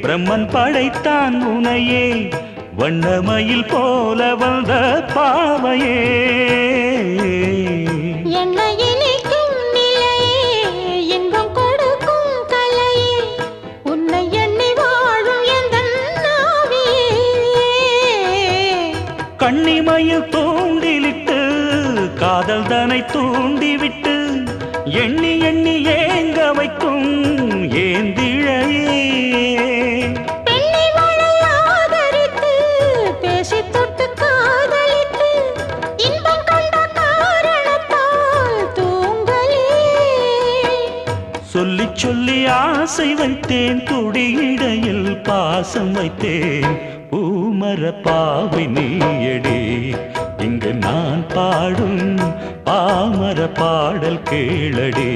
பிரம்மன் படைத்தான் உனையே வண்ணமயில் போல வந்த பாவையே என்னை இனிக்கும் நிலையே இன்பம் கொடுக்கும் கலையே உன்னை எண்ணி வாழும் எந்தன் நாவியே கண்ணிமயில் தூண்டிலிட்டு காதல் தனை தூண்டிவிட்டு எண்ணி எண்ணி ஏங்க வைக்கும் ஏந்திழையே சொல்லி சொல்லி ஆசை வைத்தேன் துடியிடையில் பாசம் வைத்தேன் பூமர பாவை நீயடி இங்கு நான் பாடும் பாமர பாடல் கேளடி.